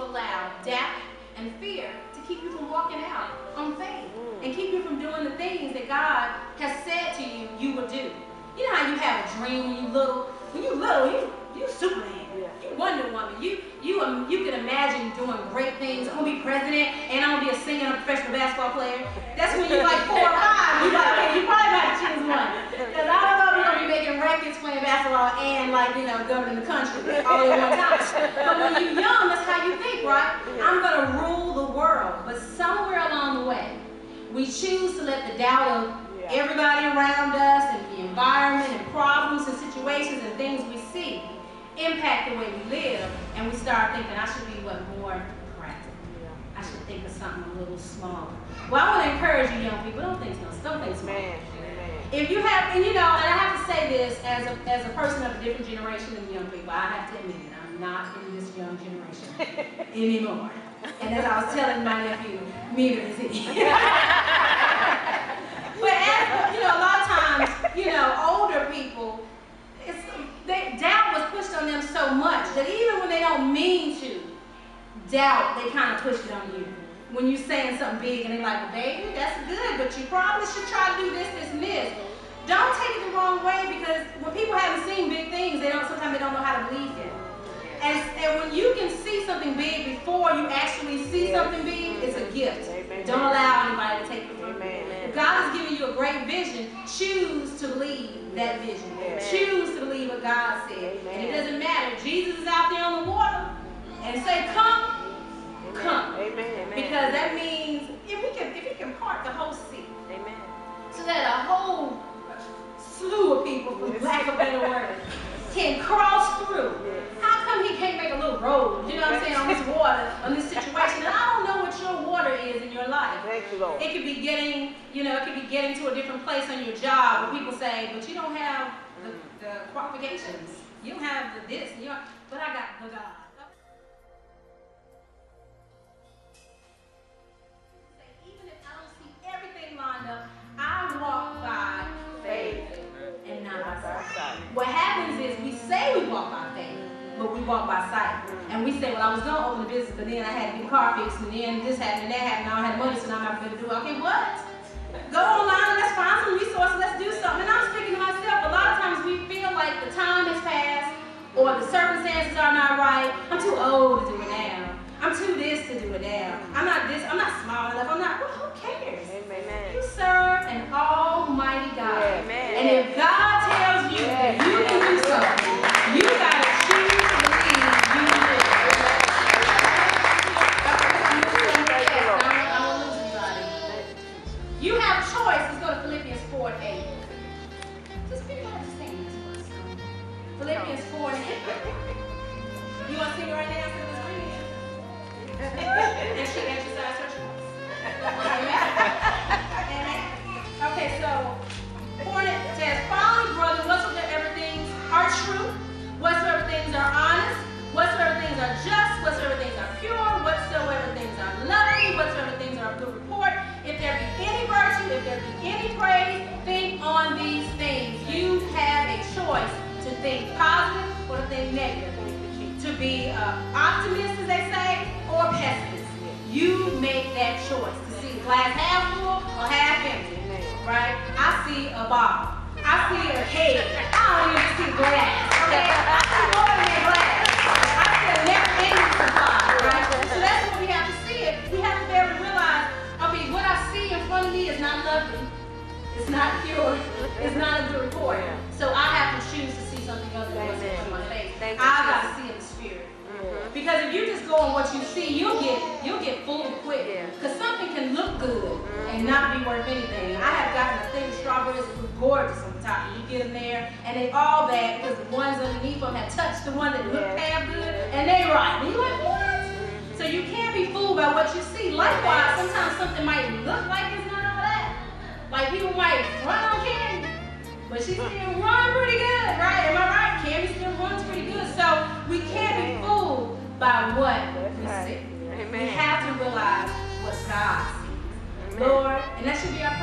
allow doubt and fear to keep you from walking out on faith and keep you from doing the things that God has said to you you will do. You know how you have a dream when you little? When you little, you Superman. You Wonder Woman. You can imagine doing great things. I'm gonna be president and I'm gonna be a singer and a professional basketball player. That's when you're like 4 or 5. You like, okay, you probably got to choose one. Because I don't know if you're gonna be making records, playing basketball, and like governing the country all at one time. But when you're young, that's how you think, right? I'm gonna rule the world. But somewhere along the way, we choose to let the doubt of everybody around us and the environment and problems and situations and things we see impact the way we live, and we start thinking, I should be more practical. I should think of something a little smaller. Well, I want to encourage you young people, don't think small. If you have, and and I have to say this as a person of a different generation than young people, I have to admit it, I'm not in this young generation anymore. And as I was telling my nephew, neither is he. But as, a lot of times, older people, doubt was pushed on them so much that even when they don't mean to doubt, they kind of push it on you. When you're saying something big and they're like, well, baby, that's good, but you probably should try to do this, this, and this. Don't take it the wrong way, because when people haven't seen big things, sometimes they don't know how to believe it. And when you can see something big before you actually see something big, it's a gift. Don't allow anybody to take it from you. If God has given you a great vision, choose to believe that vision. Choose to believe what God said. And it doesn't matter. Jesus is out there on the water and say, come, come. Because that means if he can part the whole sea, so that a whole slew of people, for lack of a better word, can cross through. How come he can't make a little road, you know what I'm saying, on this water, on this situation? And I don't know what your water is in your life. It could be getting, to a different place on your job where people say, but you don't have the qualifications. You don't have the this, but I got the God. Even if I don't see everything lined up, I walk by faith and not by sight. What happens is we say we walk by faith, but we walk by sight. And we say, well, I was going to open the business, but then I had to get the car fixed, and then this happened and that happened, and I don't have money, so now I'm not going to do it. Okay, what? Go online and let's find some resources, let's do something. And I'm speaking to myself, a lot of times we feel like the time has passed, or the circumstances are not right. I'm too old to do it now. I'm too this to do it now. I'm not this, I'm not small enough, well, who cares? You serve an almighty God. And if God tells you that you can do something, you got to choose to believe you can do it. I won't lose anybody. You have a choice. Let's go to Philippians 4:8. Just be glad to sing this for us. Philippians 4:8. You want to sing it right now instead of us reading? And she exercised her choice. Amen. Okay, so 4:8 says, finally, brothers, whatsoever things are true, whatsoever things are honest, whatsoever things are just, whatsoever things are pure, whatsoever things are lovely, whatsoever things are of good report, if there be any virtue, if there be any praise, think on these things. You have a choice to think positive or to think negative. To be optimist, as they say, or pessimist. You make that choice to see glass half full or half empty, right? I see a bottle. I see a head. I don't even see glass, okay? I see more than glass. I see a never-ending supply, right? So that's what we have to see. We have to be able to realize, okay, what I see in front of me is not lovely. It's not pure. It's not a good report. So I have to choose to see something other than what's in front of my face. I've got to see in the spirit. Because if you just go on what you see, you'll get fooled quick. Because something can look good and not be worth anything. I have gotten a thing of strawberries that look gorgeous on the top. And you get them there, and they all bad because the ones underneath them have touched the one that looked half good, and they right. And you're like, what? So you can't be fooled by what you see. Likewise, sometimes something might look like it's not all that. Like people might run on Candy, but she still run pretty good, right? Am I right? Candy still runs pretty good. So we can't be fooled by what we see. We have to realize what God sees. Lord, and that should be our